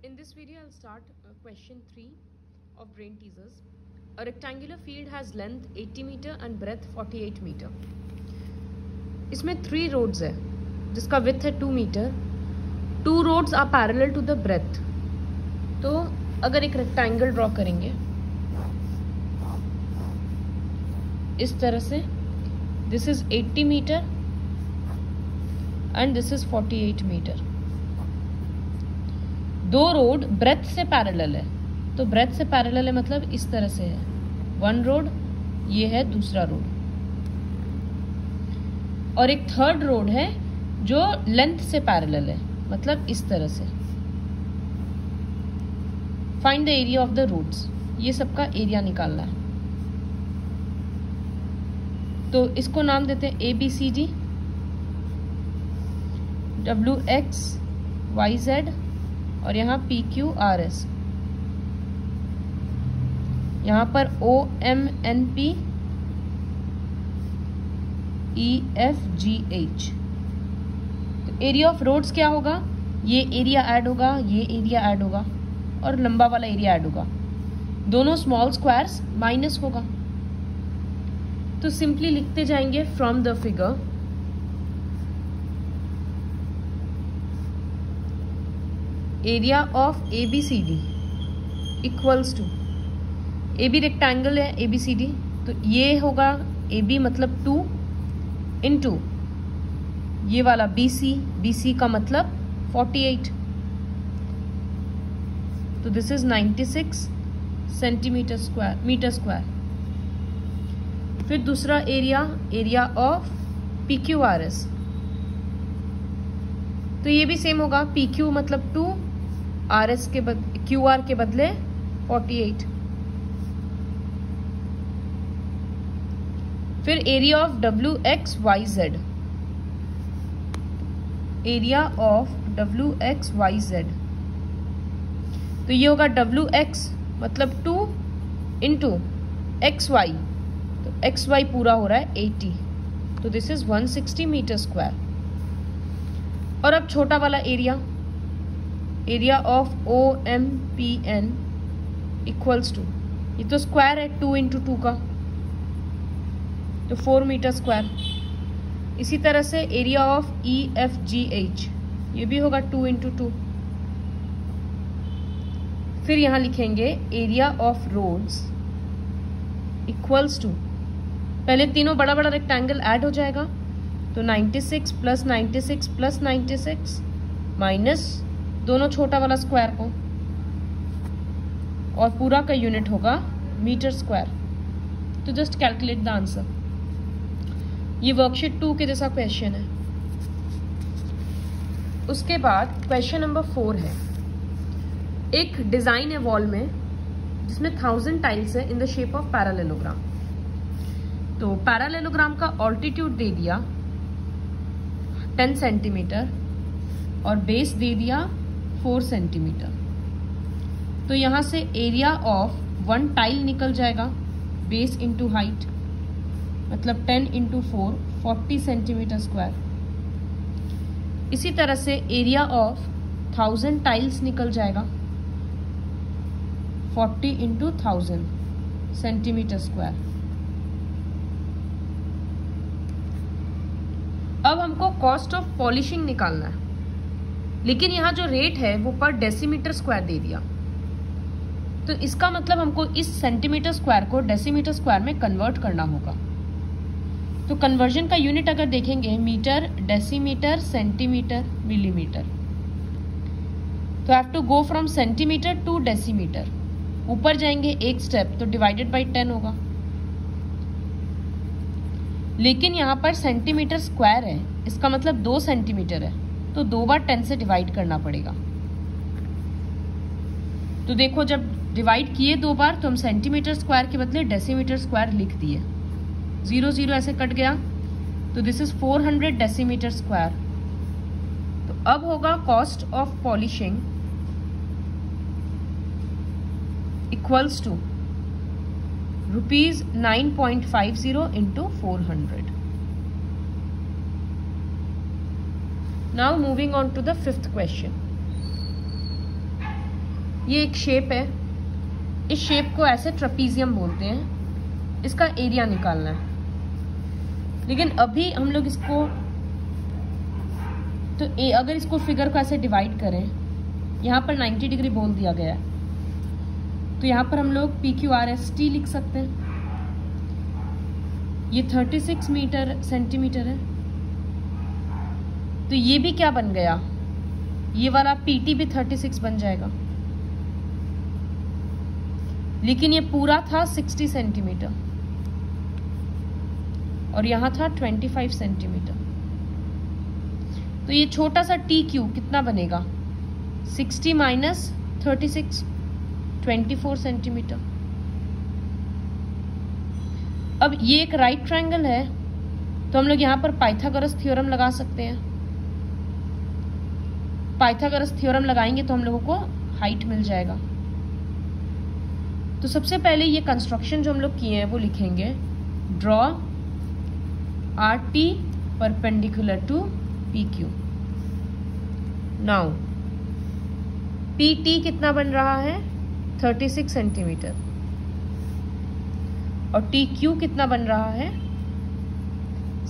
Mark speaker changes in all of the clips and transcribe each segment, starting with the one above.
Speaker 1: In this video, I'll start question 3 of brain teasers. A rectangular field has length 80 meter and breadth 48 meter. इसमें 3 roads है जिसका width है 2 meter. 2 roads are parallel to the breadth. तो अगर एक rectangle draw करेंगे इस तरह से, this is 80 meter and this is 48 meter. दो रोड ब्रेथ से पैरेलल है, तो ब्रेथ से पैरेलल है मतलब इस तरह से है. वन रोड, ये है दूसरा रोड, और एक थर्ड रोड है जो लेंथ से पैरेलल है मतलब इस तरह से. Find the area of the roads. ये सबका एरिया निकालना है. तो इसको नाम देते हैं ABCD, WX YZ और यहाँ PQRS. यहाँ पर OMNP EFGH. तो एरिया ऑफ रोड्स क्या होगा? ये एरिया ऐड होगा, ये एरिया ऐड होगा और लंबा वाला एरिया ऐड होगा. दोनों स्मॉल स्क्वायर्स माइनस होगा. तो सिंपली लिखते जाएंगे from the figure area of ABCD equals to, AB rectangle है ABCD, तो ये होगा AB मतलब 2 इंटू ये वाला BC का मतलब 48. तो this is 96 centimetre square, metre square. फिर दूसरा एरिया ऑफ PQRS, तो ये भी सेम होगा. PQ मतलब 2, RS के QR के बदले 48. फिर area of WXYZ, area of WXYZ, तो ये होगा WX मतलब 2 इंटू XY, तो XY पूरा हो रहा है 80, तो दिस इज 160 मीटर स्क्वायर. और अब छोटा वाला area of OMPN equals to, ये तो स्क्वायर है 2 इंटू 2 का, तो 4 मीटर स्क्वायर. इसी तरह से एरिया ऑफ EFGH, ये भी होगा 2 इंटू 2. फिर यहां लिखेंगे area of roads equals to, पहले तीनों बड़ा बड़ा रेक्टेंगल ऐड हो जाएगा, तो 96 प्लस 96 प्लस 96 माइनस दोनों छोटा वाला स्क्वायर को, और पूरा का यूनिट होगा मीटर स्क्वायर. तो जस्ट कैलकुलेट द आंसर. ये वर्कशीट 2 के जैसा क्वेश्चन है. उसके बाद क्वेश्चन नंबर 4 है. एक डिजाइन है वॉल में जिसमें 1000 टाइल्स है in the shape of parallelogram. तो पैरालेलोग्राम का ऑल्टीट्यूड दे दिया 10 सेंटीमीटर और बेस दे दिया 4 सेंटीमीटर. तो यहां से एरिया ऑफ 1 टाइल निकल जाएगा, बेस इंटू हाइट मतलब 10 इंटू 4 40 सेंटीमीटर स्क्वायर. इसी तरह से एरिया ऑफ 1000 टाइल्स निकल जाएगा 40 इंटू 1000 सेंटीमीटर स्क्वायर. अब हमको कॉस्ट ऑफ पॉलिशिंग निकालना है, लेकिन यहाँ जो रेट है वो पर डेसीमीटर स्क्वायर दे दिया. तो इसका मतलब हमको इस सेंटीमीटर स्क्वायर को डेसीमीटर स्क्वायर में कन्वर्ट करना होगा. तो कन्वर्जन का यूनिट अगर देखेंगे मीटर, डेसीमीटर, सेंटीमीटर, मिलीमीटर, तो have to go from centimetre to decimetre. ऊपर जाएंगे एक स्टेप तो डिवाइडेड बाई 10 होगा, लेकिन यहाँ पर सेंटीमीटर स्क्वायर है, इसका मतलब 2 सेंटीमीटर है, तो 2 बार 10 से डिवाइड करना पड़ेगा. तो देखो जब डिवाइड किए 2 बार तो हम सेंटीमीटर स्क्वायर के बदले डेसीमीटर स्क्वायर लिख दिए. 0 0 ऐसे कट गया, तो दिस इज 400 डेसीमीटर स्क्वायर. तो अब होगा cost of polishing equals to ₹9.50 into 400. Now moving on to the 5th question. ये एक शेप है, इस शेप को ऐसे ट्रेपीजियम बोलते हैं, इसका एरिया निकालना है। लेकिन अभी हम लोग इसको तो अगर इसको फिगर को ऐसे डिवाइड करें, यहाँ पर 90 डिग्री बोल दिया गया है, तो यहाँ पर हम लोग PQRST लिख सकते हैं। ये 36 सेंटीमीटर है, तो ये भी क्या बन गया, ये वाला PT भी 36 बन जाएगा। लेकिन ये पूरा था 60 सेंटीमीटर और यहाँ था 25 सेंटीमीटर। तो ये छोटा सा TQ कितना बनेगा, 60 माइनस 36, 24 सेंटीमीटर। अब ये एक राइट ट्रायंगल है, तो हम लोग यहाँ पर पाइथागोरस थ्योरम लगा सकते हैं। पाइथागोरस थ्योरम लगाएंगे तो हम लोगों को हाइट मिल जाएगा। तो सबसे पहले ये कंस्ट्रक्शन जो हम लोग किए हैं वो लिखेंगे, draw RT perpendicular to PQ। Now PT कितना बन रहा है, 36 सेंटीमीटर, और TQ कितना बन रहा है,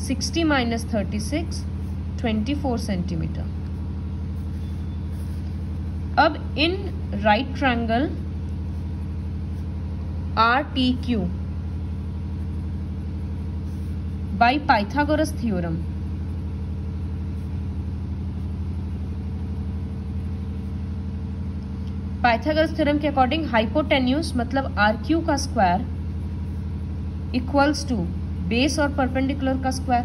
Speaker 1: 60 माइनस 36, 24 सेंटीमीटर। अब in right triangle RTQ bye Pythagoras theorem, Pythagoras theorem के अकॉर्डिंग हाइपोटेन्यूज मतलब RQ का स्क्वायर इक्वल्स टू बेस और परपेंडिकुलर का स्क्वायर।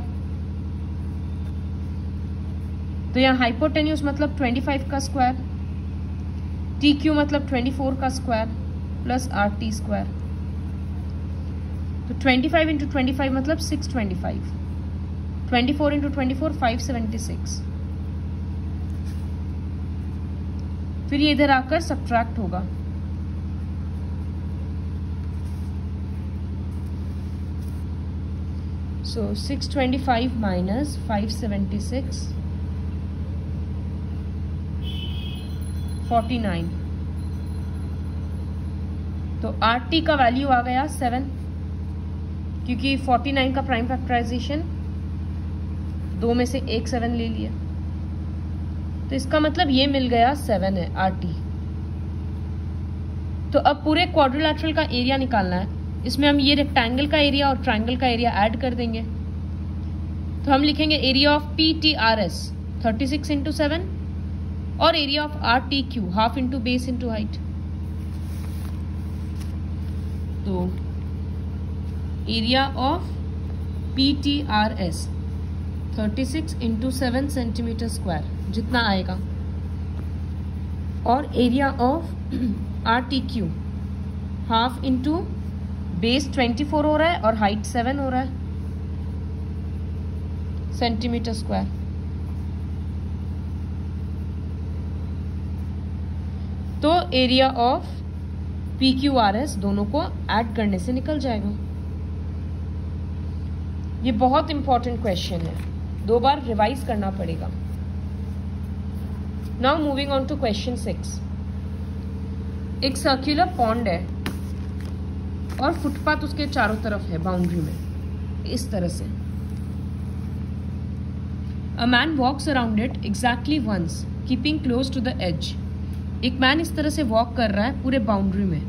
Speaker 1: तो यहाँ हाइपोटेन्यूज मतलब 25 का स्क्वायर, TQ मतलब 24 का स्क्वायर प्लस RT स्क्वायर। तो 25 इंटू 25 मतलब 625, 24 इंटू 24 576। फिर ये इधर आकर सब्ट्रैक्ट होगा, सो 625 माइनस 576 49। तो RT का वैल्यू आ गया 7, क्योंकि 49 का प्राइम फैक्टराइजेशन 2 में से एक 7 ले लिया, तो इसका मतलब ये मिल गया 7 है RT। तो अब पूरे क्वाड्रिलैटरल का एरिया निकालना है। इसमें हम ये रेक्टेंगल का एरिया और ट्रायंगल का एरिया ऐड कर देंगे। तो हम लिखेंगे एरिया ऑफ PTRS 36 इंटू 7 और area of RTQ half into base into height. तो area of PTRS 36 into 7 centimetre square जितना आएगा, और area of RTQ half into base 24 हो रहा है और हाइट 7 हो रहा है सेंटीमीटर स्क्वायर। तो एरिया ऑफ PQRS दोनों को ऐड करने से निकल जाएगा। ये बहुत इंपॉर्टेंट क्वेश्चन है, 2 बार रिवाइज करना पड़ेगा। Now moving on to question 6। एक सर्कुलर पॉन्ड है और फुटपाथ उसके चारों तरफ है बाउंड्री में, इस तरह से। A man walks around it exactly once keeping close to the edge. एक मैन इस तरह से वॉक कर रहा है पूरे बाउंड्री में,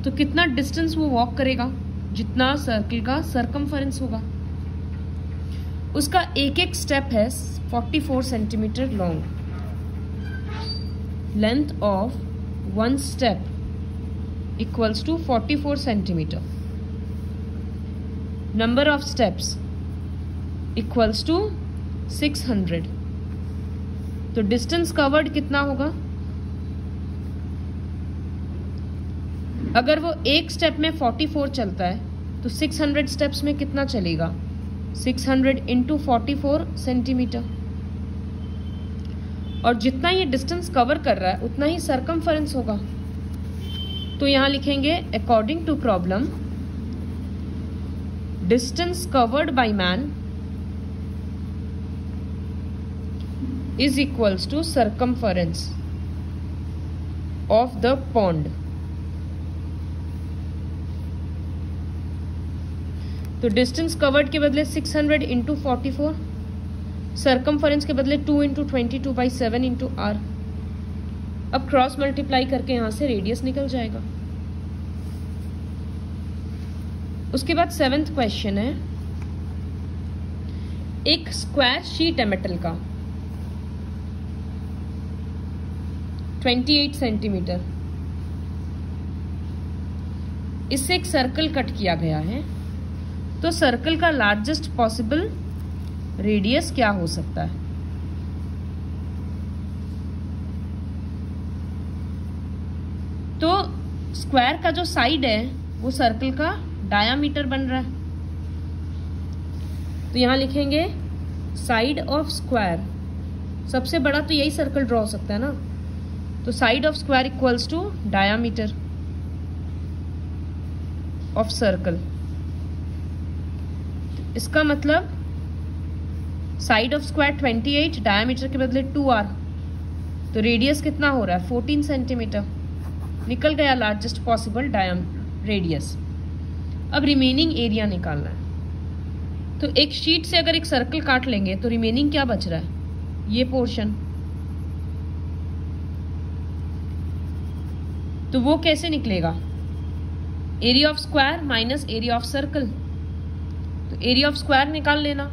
Speaker 1: तो कितना डिस्टेंस वो वॉक करेगा, जितना सर्किल का सरकमफरेंस होगा। उसका एक एक स्टेप है 44 centimetre long. Length of 1 step equals to 44 centimetre. Number of steps equals to 600। तो डिस्टेंस कवर्ड कितना होगा, अगर वो एक स्टेप में 44 चलता है तो 600 स्टेप्स में कितना चलेगा, 600 इंटू 44 सेंटीमीटर। और जितना ये डिस्टेंस कवर कर रहा है उतना ही सरकमफरेंस होगा। तो यहां लिखेंगे according to problem distance covered by man is equals to circumference. Of the pond. तो डिस्टेंस कवर्ड के बदले 600 इंटू 44, सर्कमफरेंस के बदले 2 इंटू 22/7 इंटू आर। अब क्रॉस मल्टीप्लाई करके यहां से रेडियस निकल जाएगा। उसके बाद 7th क्वेश्चन है, एक स्क्वायर शीट है मेटल का 28 सेंटीमीटर, इससे एक सर्कल कट किया गया है। तो सर्कल का लार्जेस्ट पॉसिबल रेडियस क्या हो सकता है? तो स्क्वायर का जो साइड है वो सर्कल का डायामीटर बन रहा है। तो यहां लिखेंगे साइड ऑफ स्क्वायर, सबसे बड़ा तो यही सर्कल ड्रॉ हो सकता है ना। तो side of square equals to diameter of circle. इसका मतलब साइड ऑफ स्क्वायर 28, डायामीटर के बदले 2r, तो रेडियस कितना हो रहा है 14 सेंटीमीटर। निकल गया लार्जेस्ट पॉसिबल रेडियस। अब रिमेनिंग एरिया निकालना है। तो एक शीट से अगर एक सर्कल काट लेंगे तो रिमेनिंग क्या बच रहा है, ये पोर्शन। तो वो कैसे निकलेगा, area of square minus area of circle. तो एरिया ऑफ स्क्वायर निकाल लेना,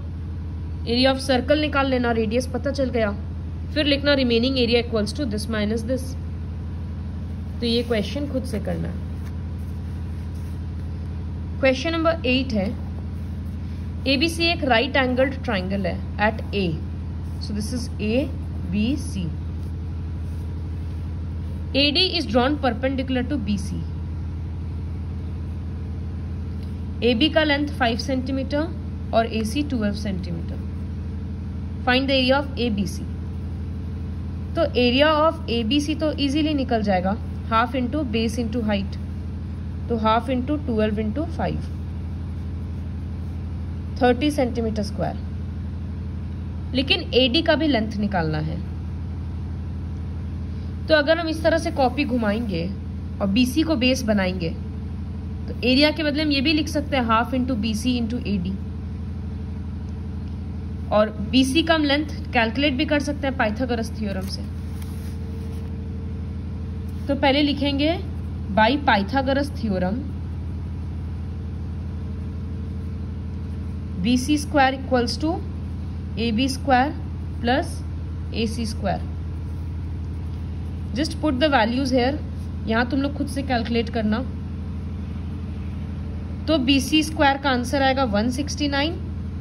Speaker 1: एरिया ऑफ सर्कल निकाल लेना, रेडियस पता चल गया। फिर लिखना remaining area equals to this minus this. तो ये क्वेश्चन खुद से करना है। क्वेश्चन नंबर 8 है, ABC एक राइट एंगल्ड ट्राइंगल है at A, so this is ABC। AD is drawn perpendicular to BC। AB का लेंथ 5 सेंटीमीटर और AC 12 centimetre. Find the area of ABC। तो एरिया ऑफ ABC तो easily निकल जाएगा, half into base into height, तो half into 12 into 5, 30 centimetre square. लेकिन AD का भी लेंथ निकालना है। तो अगर हम इस तरह से कॉपी घुमाएंगे और BC को बेस बनाएंगे तो एरिया के बदले हम ये भी लिख सकते हैं half into BC into AD। और BC का हम लेंथ कैलकुलेट भी कर सकते हैं पाइथागोरस थ्योरम से। तो पहले लिखेंगे by Pythagoras theorem BC square equals to AB square plus AC square. Just put the values here, यहां तुम लोग खुद से कैलकुलेट करना। तो BC स्क्वायर का आंसर आएगा 169,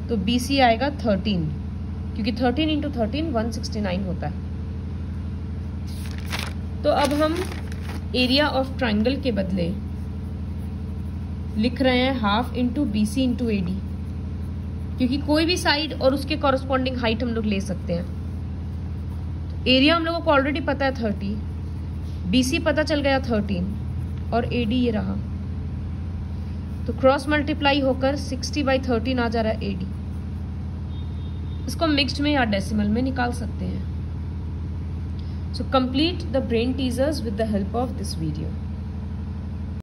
Speaker 1: तो BC आएगा 13, क्योंकि 13 इंटू 13 169 होता है। तो अब हम एरिया ऑफ ट्राइंगल के बदले लिख रहे हैं half into BC into AD, क्योंकि कोई भी साइड और उसके कॉरस्पॉन्डिंग हाइट हम लोग ले सकते हैं। एरिया हम लोगों को ऑलरेडी पता है 30, BC पता चल गया 13 और AD ये रहा। तो क्रॉस मल्टीप्लाई होकर 60/13 आ जा रहा है AD। इसको मिक्स्ड में या डेसिमल में निकाल सकते हैं। So complete the brain teasers with the help of this video.